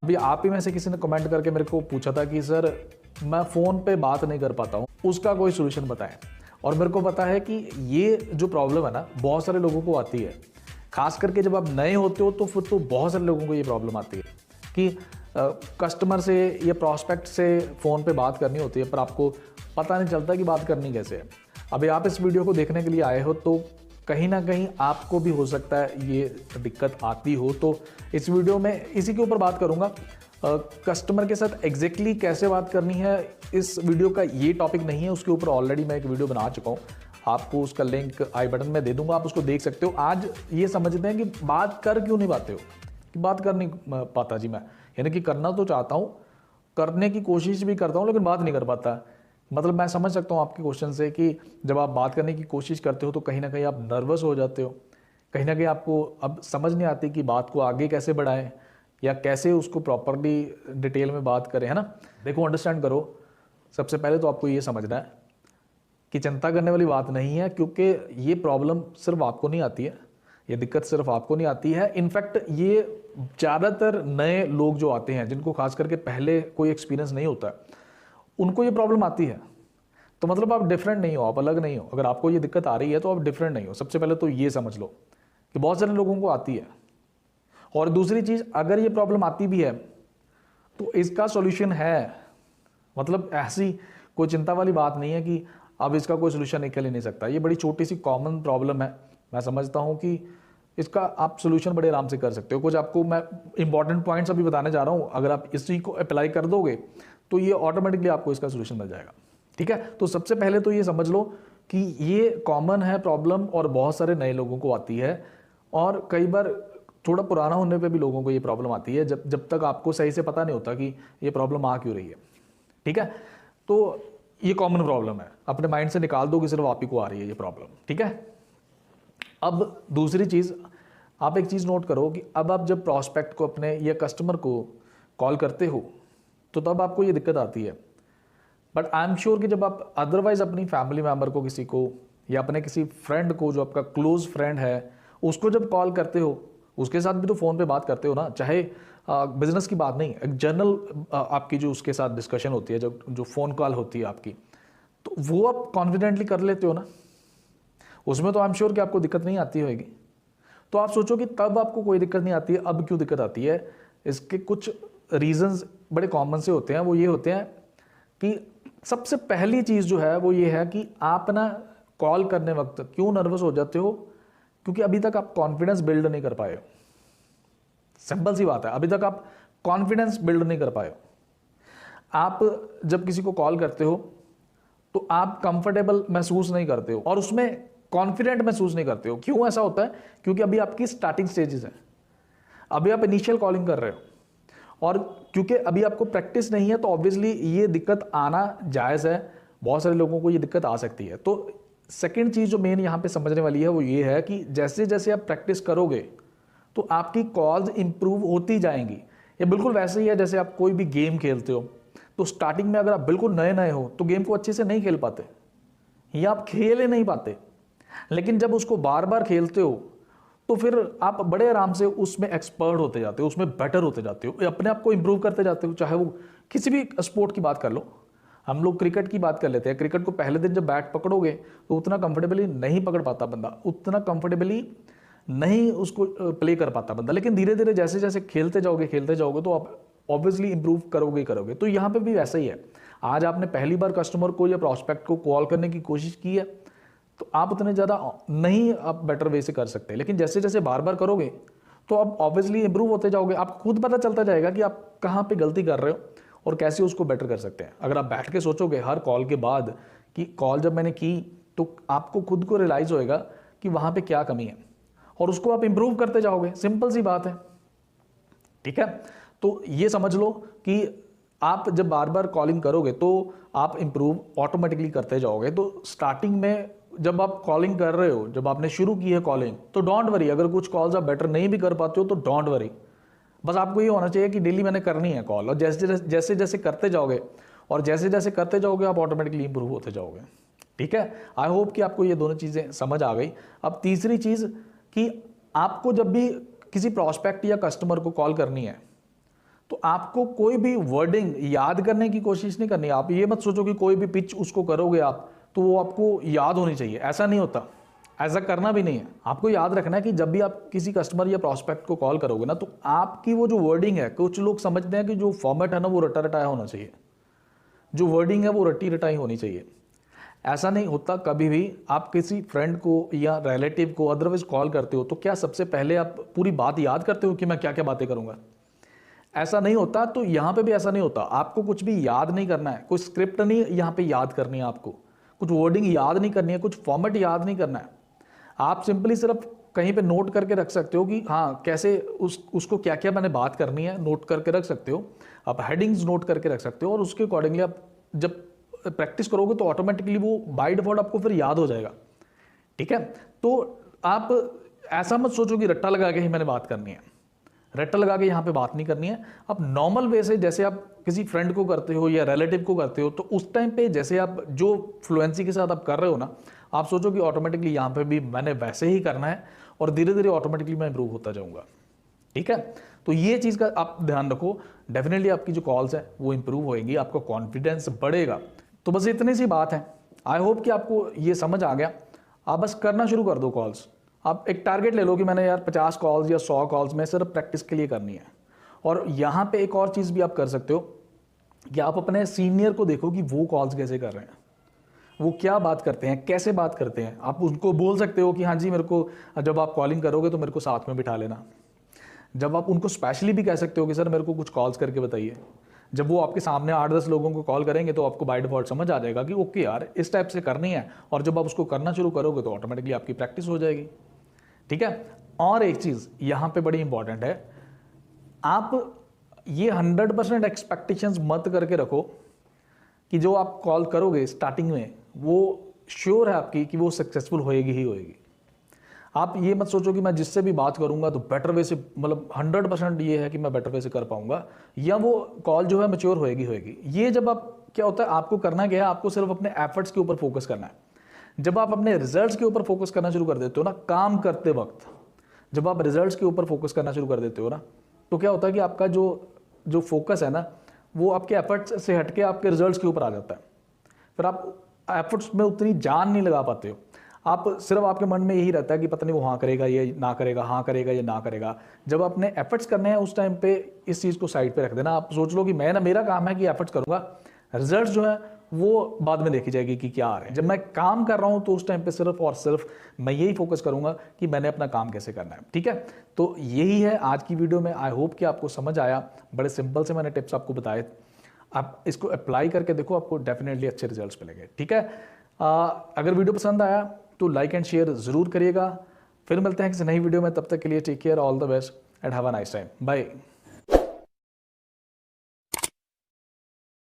अभी आप ही में से किसी ने कमेंट करके मेरे को पूछा था कि सर मैं फ़ोन पे बात नहीं कर पाता हूँ, उसका कोई सोल्यूशन बताएं। और मेरे को पता है कि ये जो प्रॉब्लम है ना बहुत सारे लोगों को आती है, खास करके जब आप नए होते हो तो फिर तो बहुत सारे लोगों को ये प्रॉब्लम आती है कि कस्टमर से या प्रॉस्पेक्ट से फ़ोन पे बात करनी होती है पर आपको पता नहीं चलता कि बात करनी कैसे है। अभी आप इस वीडियो को देखने के लिए आए हो तो कहीं ना कहीं आपको भी हो सकता है ये दिक्कत आती हो, तो इस वीडियो में इसी के ऊपर बात करूंगा। कस्टमर के साथ एग्जैक्टली कैसे बात करनी है, इस वीडियो का ये टॉपिक नहीं है, उसके ऊपर ऑलरेडी मैं एक वीडियो बना चुका हूँ। आपको उसका लिंक आई बटन में दे दूंगा, आप उसको देख सकते हो। आज ये समझते हैं कि बात कर क्यों नहीं पाते हो, कि बात कर नहीं पाता जी मैं, यानी कि करना तो चाहता हूँ, करने की कोशिश भी करता हूँ लेकिन बात नहीं कर पाता। मतलब मैं समझ सकता हूँ आपके क्वेश्चन से कि जब आप बात करने की कोशिश करते हो तो कहीं ना कहीं आप नर्वस हो जाते हो, कहीं ना कहीं आपको अब समझ नहीं आती कि बात को आगे कैसे बढ़ाएं या कैसे उसको प्रॉपरली डिटेल में बात करें, है ना। देखो, अंडरस्टैंड करो, सबसे पहले तो आपको ये समझना है कि चिंता करने वाली बात नहीं है, क्योंकि ये प्रॉब्लम सिर्फ आपको नहीं आती है, ये दिक्कत सिर्फ आपको नहीं आती है। इनफैक्ट ये ज़्यादातर नए लोग जो आते हैं, जिनको खास करके पहले कोई एक्सपीरियंस नहीं होता, उनको ये प्रॉब्लम आती है। तो मतलब आप डिफरेंट नहीं हो, आप अलग नहीं हो। अगर आपको ये दिक्कत आ रही है तो आप डिफरेंट नहीं हो। सबसे पहले तो ये समझ लो कि बहुत सारे लोगों को आती है। और दूसरी चीज़, अगर ये प्रॉब्लम आती भी है तो इसका सॉल्यूशन है। मतलब ऐसी कोई चिंता वाली बात नहीं है कि अब इसका कोई सोल्यूशन निकल ही नहीं सकता। ये बड़ी छोटी सी कॉमन प्रॉब्लम है। मैं समझता हूँ कि इसका आप सोल्यूशन बड़े आराम से कर सकते हो। कुछ आपको मैं इंपॉर्टेंट पॉइंट्स अभी बताने जा रहा हूँ, अगर आप इसी को अप्लाई कर दोगे तो ये ऑटोमेटिकली आपको इसका सोल्यूशन मिल जाएगा। ठीक है, तो सबसे पहले तो ये समझ लो कि ये कॉमन है प्रॉब्लम और बहुत सारे नए लोगों को आती है, और कई बार थोड़ा पुराना होने पे भी लोगों को ये प्रॉब्लम आती है, जब तक आपको सही से पता नहीं होता कि ये प्रॉब्लम आ क्यों रही है। ठीक है, तो ये कॉमन प्रॉब्लम है, अपने माइंड से निकाल दो कि सिर्फ आप ही को आ रही है ये प्रॉब्लम। ठीक है, अब दूसरी चीज़, आप एक चीज़ नोट करो कि अब आप जब प्रॉस्पेक्ट को अपने या कस्टमर को कॉल करते हो तो तब आपको ये दिक्कत आती है। बट आई एम श्योर कि जब आप अदरवाइज अपनी फैमिली मेम्बर को, किसी को, या अपने किसी फ्रेंड को जो आपका क्लोज फ्रेंड है, उसको जब कॉल करते हो, उसके साथ भी तो फ़ोन पे बात करते हो ना, चाहे बिजनेस की बात नहीं, एक जनरल आपकी जो उसके साथ डिस्कशन होती है, जो फ़ोन कॉल होती है आपकी, तो वो आप कॉन्फिडेंटली कर लेते हो ना, उसमें तो आई एम श्योर कि आपको दिक्कत नहीं आती होगी। तो आप सोचो कि तब आपको कोई दिक्कत नहीं आती है, अब क्यों दिक्कत आती है। इसके कुछ रीजंस बड़े कॉमन से होते हैं। वो ये होते हैं कि सबसे पहली चीज़ जो है वो ये है कि आप ना कॉल करने वक्त क्यों नर्वस हो जाते हो, क्योंकि अभी तक आप कॉन्फिडेंस बिल्ड नहीं कर पाए हो। सिंपल सी बात है, अभी तक आप कॉन्फिडेंस बिल्ड नहीं कर पाए हो। आप जब किसी को कॉल करते हो तो आप कंफर्टेबल महसूस नहीं करते हो और उसमें कॉन्फिडेंट महसूस नहीं करते हो। क्यों ऐसा होता है? क्योंकि अभी आपकी स्टार्टिंग स्टेजेस है, अभी आप इनिशियल कॉलिंग कर रहे हो, और क्योंकि अभी आपको प्रैक्टिस नहीं है तो ऑब्वियसली ये दिक्कत आना जायज़ है। बहुत सारे लोगों को ये दिक्कत आ सकती है। तो सेकंड चीज़ जो मेन यहाँ पे समझने वाली है वो ये है कि जैसे जैसे आप प्रैक्टिस करोगे तो आपकी कॉल्स इंप्रूव होती जाएंगी। ये बिल्कुल वैसे ही है जैसे आप कोई भी गेम खेलते हो, तो स्टार्टिंग में अगर आप बिल्कुल नए नए हो तो गेम को अच्छे से नहीं खेल पाते या आप खेल ही नहीं पाते, लेकिन जब उसको बार बार खेलते हो तो फिर आप बड़े आराम से उसमें एक्सपर्ट होते जाते हो, उसमें बेटर होते जाते हो, अपने आप को इंप्रूव करते जाते हो। चाहे वो किसी भी स्पोर्ट की बात कर लो, हम लोग क्रिकेट की बात कर लेते हैं। क्रिकेट को पहले दिन जब बैट पकड़ोगे तो उतना कंफर्टेबली नहीं पकड़ पाता बंदा, उतना कंफर्टेबली नहीं उसको प्ले कर पाता बंदा, लेकिन धीरे धीरे जैसे जैसे खेलते जाओगे तो आप ऑब्वियसली इंप्रूव करोगे। तो यहाँ पे भी वैसा ही है। आज आपने पहली बार कस्टमर को या प्रॉस्पेक्ट को कॉल करने की कोशिश की है तो आप उतने ज़्यादा नहीं आप बेटर वे से कर सकते, लेकिन जैसे जैसे बार बार करोगे तो आप ऑब्वियसली इंप्रूव होते जाओगे। आप खुद पता चलता जाएगा कि आप कहाँ पे गलती कर रहे हो और कैसे उसको बेटर कर सकते हैं। अगर आप बैठ के सोचोगे हर कॉल के बाद कि कॉल जब मैंने की तो आपको खुद को रियलाइज़ होएगा कि वहाँ पे क्या कमी है और उसको आप इंप्रूव करते जाओगे। सिंपल सी बात है। ठीक है, तो ये समझ लो कि आप जब बार बार कॉलिंग करोगे तो आप इंप्रूव ऑटोमेटिकली करते जाओगे। तो स्टार्टिंग में जब आप कॉलिंग कर रहे हो, जब आपने शुरू की है कॉलिंग, तो डोंट वरी। अगर कुछ कॉल्स आप बेटर नहीं भी कर पाते हो तो डोंट वरी। बस आपको ये होना चाहिए कि डेली मैंने करनी है कॉल, और जैसे जैसे करते जाओगे आप ऑटोमेटिकली इंप्रूव होते जाओगे। ठीक है, आई होप कि आपको ये दोनों चीज़ें समझ आ गई। अब तीसरी चीज़ कि आपको जब भी किसी प्रॉस्पेक्ट या कस्टमर को कॉल करनी है तो आपको कोई भी वर्डिंग याद करने की कोशिश नहीं करनी। आप ये मत सोचो कि कोई भी पिच उसको करोगे आप तो वो आपको याद होनी चाहिए, ऐसा नहीं होता, ऐसा करना भी नहीं है। आपको याद रखना है कि जब भी आप किसी कस्टमर या प्रोस्पेक्ट को कॉल करोगे ना, तो आपकी वो जो वर्डिंग है, कुछ लोग समझते हैं कि जो फॉर्मेट है ना वो रटा रटाया होना चाहिए, जो वर्डिंग है वो रटी रटाई होनी चाहिए। ऐसा नहीं होता कभी भी। आप किसी फ्रेंड को या रिलेटिव को अदरवाइज कॉल करते हो तो क्या सबसे पहले आप पूरी बात याद करते हो कि मैं क्या क्या बातें करूंगा? ऐसा नहीं होता। तो यहाँ पे भी ऐसा नहीं होता। आपको कुछ भी याद नहीं करना है, कोई स्क्रिप्ट नहीं यहाँ पे याद करनी है, आपको कुछ वर्डिंग याद नहीं करनी है, कुछ फॉर्मेट याद नहीं करना है। आप सिंपली सिर्फ कहीं पे नोट करके रख सकते हो कि हाँ कैसे उसको क्या क्या मैंने बात करनी है, नोट करके रख सकते हो। आप हेडिंग्स नोट करके रख सकते हो और उसके अकॉर्डिंगली आप जब प्रैक्टिस करोगे तो ऑटोमेटिकली वो बाय डिफॉल्ट आपको फिर याद हो जाएगा। ठीक है, तो आप ऐसा मत सोचो कि रट्टा लगा के ही मैंने बात करनी है, रट्टा लगा के यहाँ पे बात नहीं करनी है। आप नॉर्मल वे से जैसे आप किसी फ्रेंड को करते हो या रिलेटिव को करते हो, तो उस टाइम पे जैसे आप जो फ्लुएंसी के साथ आप कर रहे हो ना, आप सोचो कि ऑटोमेटिकली यहाँ पे भी मैंने वैसे ही करना है और धीरे धीरे ऑटोमेटिकली मैं इंप्रूव होता जाऊँगा। ठीक है, तो ये चीज़ का आप ध्यान रखो। डेफिनेटली आपकी जो कॉल्स है वो इंप्रूव होएंगी, आपका कॉन्फिडेंस बढ़ेगा। तो बस इतनी सी बात है। आई होप कि आपको ये समझ आ गया। आप बस करना शुरू कर दो कॉल्स। आप एक टारगेट ले लो कि मैंने यार 50 कॉल्स या 100 कॉल्स में सिर्फ प्रैक्टिस के लिए करनी है। और यहाँ पे एक और चीज़ भी आप कर सकते हो कि आप अपने सीनियर को देखो कि वो कॉल्स कैसे कर रहे हैं, वो क्या बात करते हैं, कैसे बात करते हैं। आप उनको बोल सकते हो कि हाँ जी मेरे को जब आप कॉलिंग करोगे तो मेरे को साथ में बिठा लेना। जब आप उनको स्पेशली भी कह सकते हो कि सर मेरे को कुछ कॉल्स करके बताइए। जब वो आपके सामने 8-10 लोगों को कॉल करेंगे तो आपको बाय डिफॉल्ट समझ आ जाएगा कि ओके यार इस टाइप से करनी है। और जब आप उसको करना शुरू करोगे तो ऑटोमेटिकली आपकी प्रैक्टिस हो जाएगी। ठीक है, और एक चीज़ यहाँ पे बड़ी इंपॉर्टेंट है, आप ये 100% एक्सपेक्टेशंस मत करके रखो कि जो आप कॉल करोगे स्टार्टिंग में वो श्योर है आपकी कि वो सक्सेसफुल होएगी ही होएगी। आप ये मत सोचो कि मैं जिससे भी बात करूंगा तो बेटर वे से, मतलब 100% ये है कि मैं बेटर वे से कर पाऊंगा या वो कॉल जो है मैच्योर होएगी होएगी। ये जब आप क्या होता है, आपको करना क्या है, आपको सिर्फ अपने एफर्ट्स के ऊपर फोकस करना है। जब आप अपने रिजल्ट्स के ऊपर फोकस करना शुरू कर देते हो ना काम करते वक्त, जब आप रिजल्ट्स के ऊपर फोकस करना शुरू कर देते हो ना, तो क्या होता है कि आपका जो फोकस है ना वो आपके एफर्ट्स से हटके आपके रिजल्ट्स के ऊपर आ जाता है। फिर आप एफर्ट्स में उतनी जान नहीं लगा पाते हो। आप सिर्फ आपके मन में यही रहता है कि पता नहीं वो हाँ करेगा ये ना करेगा, हाँ करेगा ये ना करेगा। जब अपने एफर्ट्स करने हैं उस टाइम पे इस चीज़ को साइड पे रख देना। आप सोच लो कि मैं ना, मेरा काम है कि एफर्ट्स करूंगा, रिजल्ट्स जो है वो बाद में देखी जाएगी कि क्या आ रहे हैं। जब मैं काम कर रहा हूं तो उस टाइम पे सिर्फ और सिर्फ मैं यही फोकस करूंगा कि मैंने अपना काम कैसे करना है। ठीक है, तो यही है आज की वीडियो में। आई होप कि आपको समझ आया। बड़े सिंपल से मैंने टिप्स आपको बताए, आप इसको अप्लाई करके देखो, आपको डेफिनेटली अच्छे रिजल्ट्स मिलेंगे। ठीक है, अगर वीडियो पसंद आया तो लाइक एंड शेयर जरूर करिएगा। फिर मिलते हैं किसी नई वीडियो में, तब तक के लिए take care, all the best and have a nice time, bye.